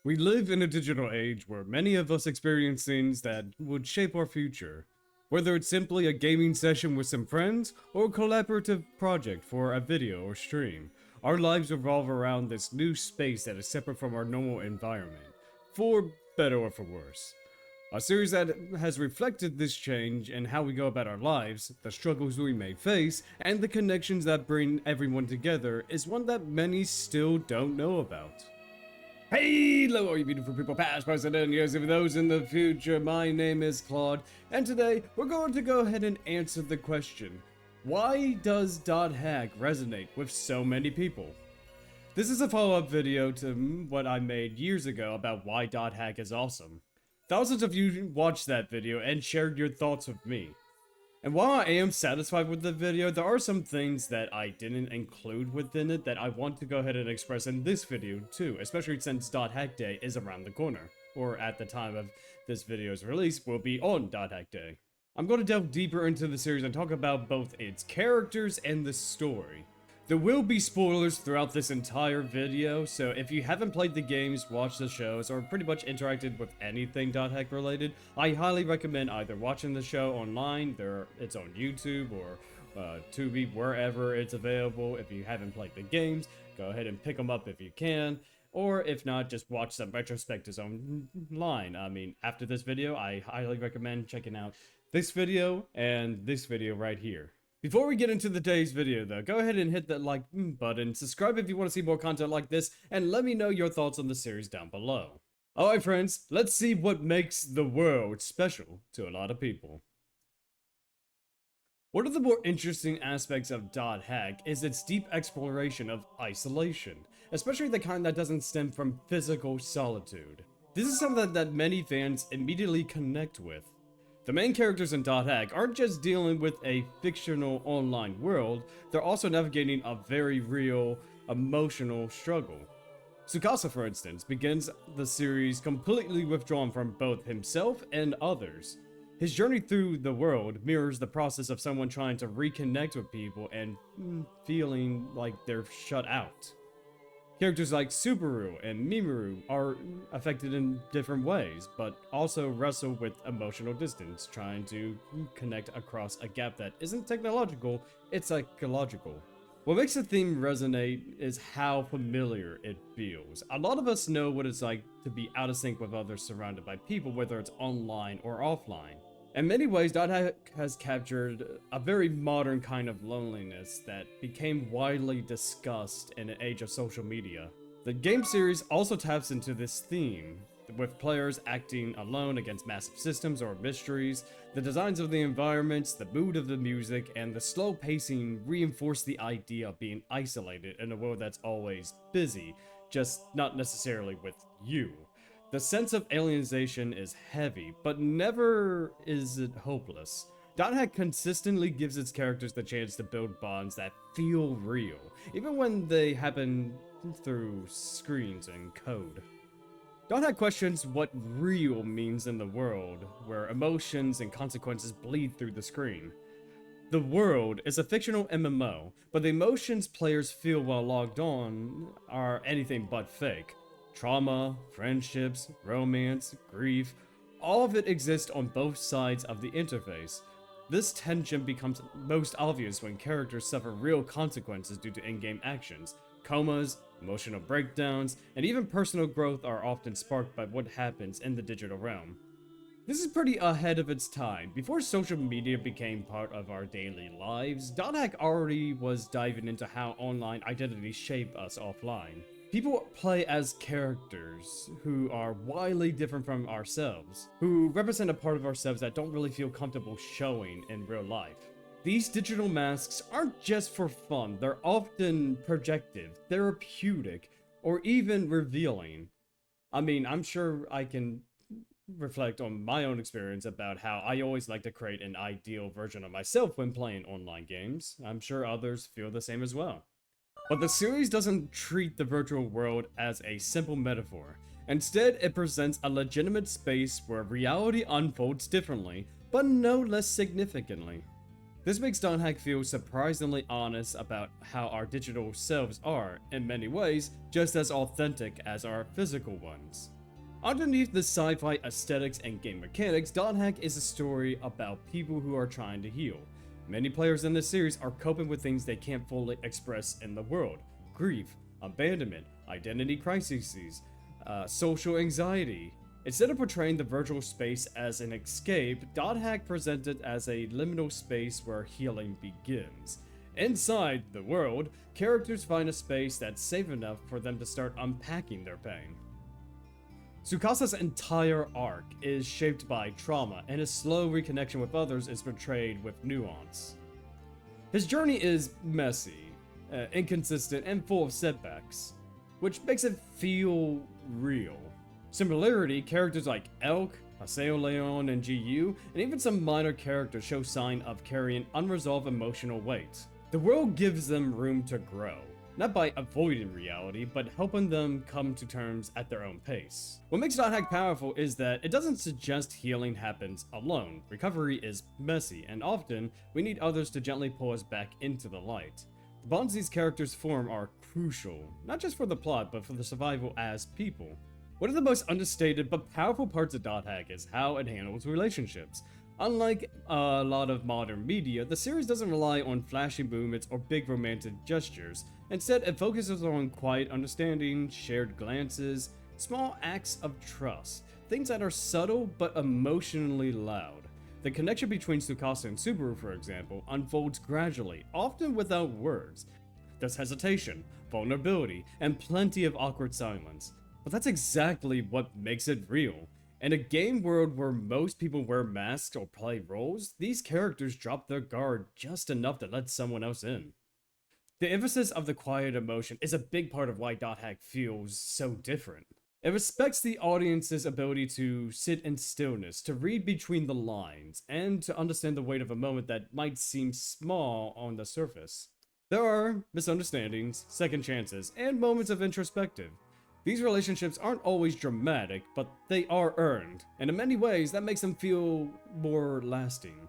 We live in a digital age where many of us experience things that would shape our future. Whether it's simply a gaming session with some friends or a collaborative project for a video or stream, our lives revolve around this new space that is separate from our normal environment, for better or for worse. A series that has reflected this change and how we go about our lives, the struggles we may face, and the connections that bring everyone together is one that many still don't know about. Hello, all you beautiful people, past, present, and yes, even those in the future. My name is Claude, and today we're going to go ahead and answer the question, why does .hack resonate with so many people? This is a follow-up video to what I made years ago about why .hack is awesome. Thousands of you watched that video and shared your thoughts with me. And while I am satisfied with the video, there are some things that I didn't include within it that I want to go ahead and express in this video too, especially since .hack Day is around the corner, or at the time of this video's release will be on .hack Day. I'm going to delve deeper into the series and talk about both its characters and the story. There will be spoilers throughout this entire video, so if you haven't played the games, watched the shows, or pretty much interacted with anything .hack related, I highly recommend either watching the show online, it's on YouTube, or Tubi, wherever it's available. If you haven't played the games, go ahead and pick them up if you can, or if not, just watch some retrospectives online. I mean, after this video, I highly recommend checking out this video and this video right here. Before we get into today's video though, go ahead and hit that like button, subscribe if you want to see more content like this, and let me know your thoughts on the series down below. Alright friends, let's see what makes the world special to a lot of people. One of the more interesting aspects of .hack is its deep exploration of isolation, especially the kind that doesn't stem from physical solitude. This is something that many fans immediately connect with. The main characters in .hack aren't just dealing with a fictional online world, they're also navigating a very real, emotional struggle. Tsukasa, for instance, begins the series completely withdrawn from both himself and others. His journey through the world mirrors the process of someone trying to reconnect with people and feeling like they're shut out. Characters like Subaru and Mimuru are affected in different ways, but also wrestle with emotional distance, trying to connect across a gap that isn't technological, it's psychological. What makes the theme resonate is how familiar it feels. A lot of us know what it's like to be out of sync with others surrounded by people, whether it's online or offline. In many ways, .hack has captured a very modern kind of loneliness that became widely discussed in an age of social media. The game series also taps into this theme, with players acting alone against massive systems or mysteries. The designs of the environments, the mood of the music, and the slow pacing reinforce the idea of being isolated in a world that's always busy, just not necessarily with you. The sense of alienation is heavy, but never is it hopeless. .hack consistently gives its characters the chance to build bonds that feel real, even when they happen through screens and code. .hack questions what real means in the world, where emotions and consequences bleed through the screen. The world is a fictional MMO, but the emotions players feel while logged on are anything but fake. Trauma, friendships, romance, grief, all of it exists on both sides of the interface. This tension becomes most obvious when characters suffer real consequences due to in-game actions. Comas, emotional breakdowns, and even personal growth are often sparked by what happens in the digital realm. This is pretty ahead of its time. Before social media became part of our daily lives, .hack already was diving into how online identities shape us offline. People play as characters who are wildly different from ourselves, who represent a part of ourselves that don't really feel comfortable showing in real life. These digital masks aren't just for fun, they're often projective, therapeutic, or even revealing. I mean, I'm sure I can reflect on my own experience about how I always like to create an ideal version of myself when playing online games. I'm sure others feel the same as well. But the series doesn't treat the virtual world as a simple metaphor. Instead, it presents a legitimate space where reality unfolds differently, but no less significantly. This makes Dot Hack feel surprisingly honest about how our digital selves are, in many ways, just as authentic as our physical ones. Underneath the sci-fi aesthetics and game mechanics, Dot Hack is a story about people who are trying to heal. Many players in this series are coping with things they can't fully express in the world: grief, abandonment, identity crises, social anxiety. Instead of portraying the virtual space as an escape, Dot Hack presented as a liminal space where healing begins. Inside the world, characters find a space that's safe enough for them to start unpacking their pain. Tsukasa's entire arc is shaped by trauma, and his slow reconnection with others is portrayed with nuance. His journey is messy, inconsistent, and full of setbacks, which makes it feel real. Similarly, characters like Elk, Haseo Leon, and GU, and even some minor characters show sign of carrying unresolved emotional weight. The world gives them room to grow, not by avoiding reality, but helping them come to terms at their own pace. What makes Dot Hack powerful is that it doesn't suggest healing happens alone. Recovery is messy, and often we need others to gently pull us back into the light. The bonds these characters form are crucial, not just for the plot, but for the survival as people. One of the most understated but powerful parts of Dot Hack is how it handles relationships. Unlike a lot of modern media, the series doesn't rely on flashy movements or big romantic gestures. Instead, it focuses on quiet understanding, shared glances, small acts of trust, things that are subtle but emotionally loud. The connection between Tsukasa and Subaru, for example, unfolds gradually, often without words. There's hesitation, vulnerability, and plenty of awkward silence. But that's exactly what makes it real. In a game world where most people wear masks or play roles, these characters drop their guard just enough to let someone else in. The emphasis of the quiet emotion is a big part of why Dot Hack feels so different. It respects the audience's ability to sit in stillness, to read between the lines, and to understand the weight of a moment that might seem small on the surface. There are misunderstandings, second chances, and moments of introspective. These relationships aren't always dramatic, but they are earned, and in many ways that makes them feel more lasting.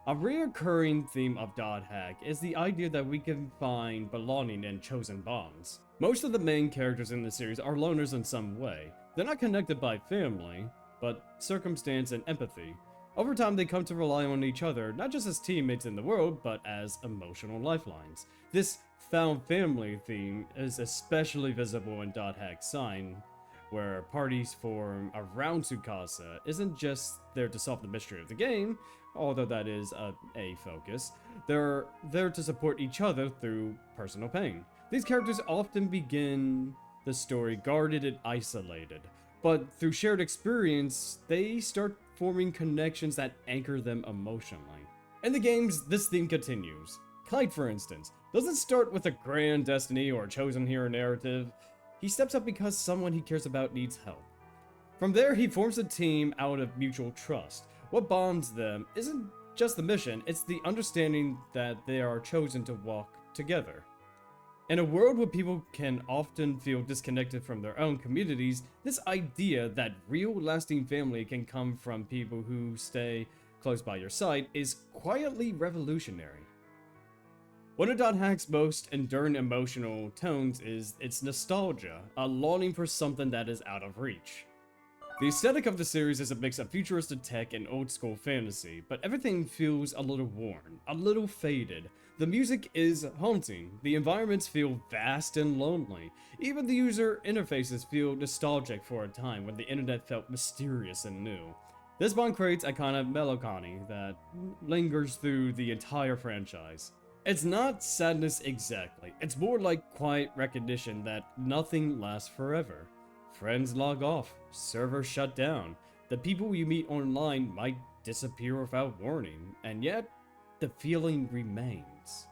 A recurring theme of Dot Hack is the idea that we can find belonging in chosen bonds. Most of the main characters in the series are loners in some way. They're not connected by family, but circumstance and empathy. Over time, they come to rely on each other, not just as teammates in the world, but as emotional lifelines. This found family theme is especially visible in Dot Hack's Sign, where parties form around Tsukasa isn't just there to solve the mystery of the game, although that is a focus. They're there to support each other through personal pain. These characters often begin the story guarded and isolated, but through shared experience, they start forming connections that anchor them emotionally. In the games, this theme continues. Clyde, for instance, doesn't start with a grand destiny or chosen hero narrative. He steps up because someone he cares about needs help. From there, he forms a team out of mutual trust. What bonds them isn't just the mission, it's the understanding that they are chosen to walk together. In a world where people can often feel disconnected from their own communities, this idea that real lasting family can come from people who stay close by your side is quietly revolutionary. One of Dot Hack's most enduring emotional tones is its nostalgia, a longing for something that is out of reach. The aesthetic of the series is a mix of futuristic tech and old school fantasy, but everything feels a little worn, a little faded. The music is haunting, the environments feel vast and lonely, even the user interfaces feel nostalgic for a time when the internet felt mysterious and new. This bond creates a kind of melancholy that lingers through the entire franchise. It's not sadness exactly, it's more like quiet recognition that nothing lasts forever. Friends log off, servers shut down, the people you meet online might disappear without warning, and yet, the feeling remains.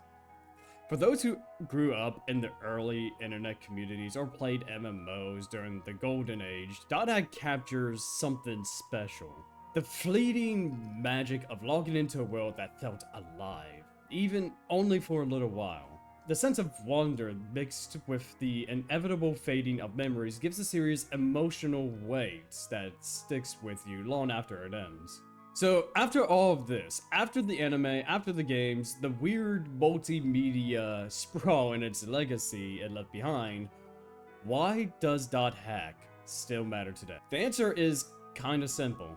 For those who grew up in the early internet communities or played MMOs during the golden age, Dot Hack captures something special. The fleeting magic of logging into a world that felt alive, even only for a little while. The sense of wonder mixed with the inevitable fading of memories gives the series emotional weight that sticks with you long after it ends. So after all of this, after the anime, after the games, the weird multimedia sprawl and its legacy it left behind, why does .hack still matter today? The answer is kinda simple.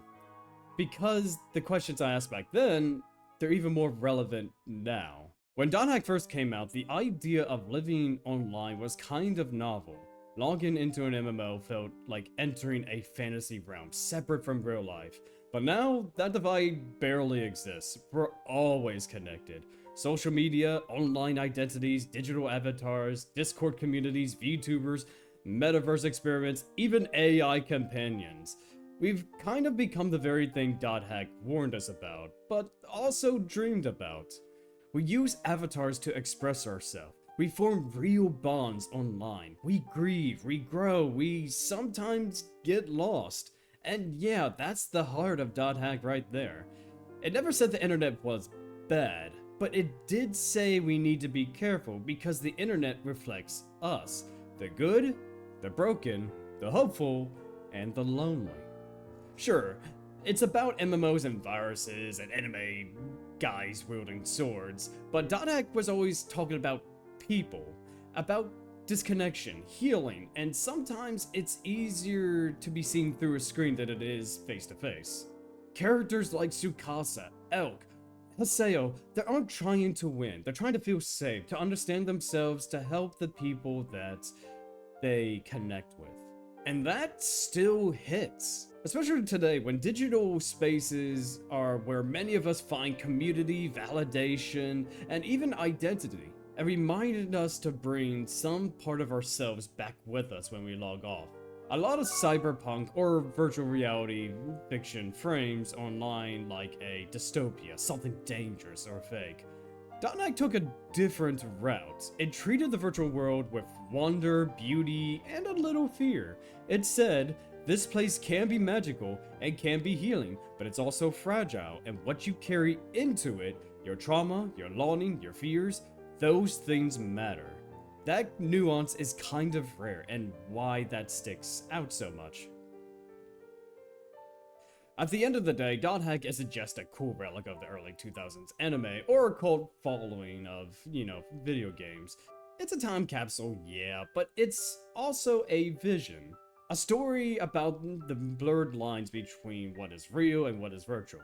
Because the questions I asked back then, they're even more relevant now. When .hack first came out, the idea of living online was kind of novel. Logging into an MMO felt like entering a fantasy realm, separate from real life. But now, that divide barely exists. We're always connected. Social media, online identities, digital avatars, Discord communities, VTubers, metaverse experiments, even AI companions. We've kind of become the very thing .hack warned us about, but also dreamed about. We use avatars to express ourselves. We form real bonds online. We grieve, we grow, we sometimes get lost. And yeah, that's the heart of .hack right there. It never said the internet was bad, but it did say we need to be careful because the internet reflects us. The good, the broken, the hopeful, and the lonely. Sure, it's about MMOs and viruses and anime guys wielding swords, but .hack was always talking about people, about disconnection, healing, and sometimes it's easier to be seen through a screen than it is face to face. Characters like Tsukasa, Elk, Haseo, they aren't trying to win, they're trying to feel safe, to understand themselves, to help the people that they connect with. And that still hits. Especially today, when digital spaces are where many of us find community, validation, and even identity. It reminded us to bring some part of ourselves back with us when we log off. A lot of cyberpunk or virtual reality fiction frames online like a dystopia, something dangerous or fake. .hack took a different route. It treated the virtual world with wonder, beauty, and a little fear. It said, this place can be magical and can be healing, but it's also fragile, and what you carry into it, your trauma, your longing, your fears, those things matter. That nuance is kind of rare, and why that sticks out so much. At the end of the day, .hack isn't just a cool relic of the early 2000s anime, or a cult following of, video games. It's a time capsule, yeah, but it's also a vision. A story about the blurred lines between what is real and what is virtual.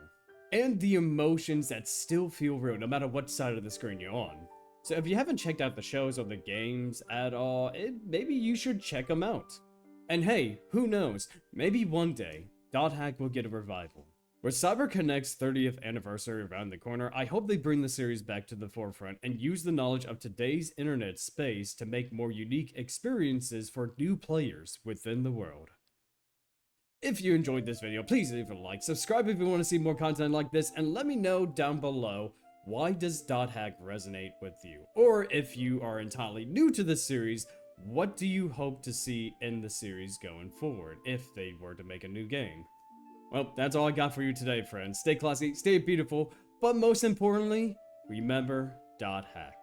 And the emotions that still feel real no matter what side of the screen you're on. So if you haven't checked out the shows or the games at all, maybe you should check them out. And hey, who knows, maybe one day, .hack will get a revival. With CyberConnect's 30th anniversary around the corner, I hope they bring the series back to the forefront and use the knowledge of today's internet space to make more unique experiences for new players within the world. If you enjoyed this video, please leave a like, subscribe if you want to see more content like this, and let me know down below, why does .hack resonate with you? Or if you are entirely new to this series, what do you hope to see in the series going forward, if they were to make a new game? Well, that's all I got for you today, friends. Stay classy, stay beautiful, but most importantly, remember .hack.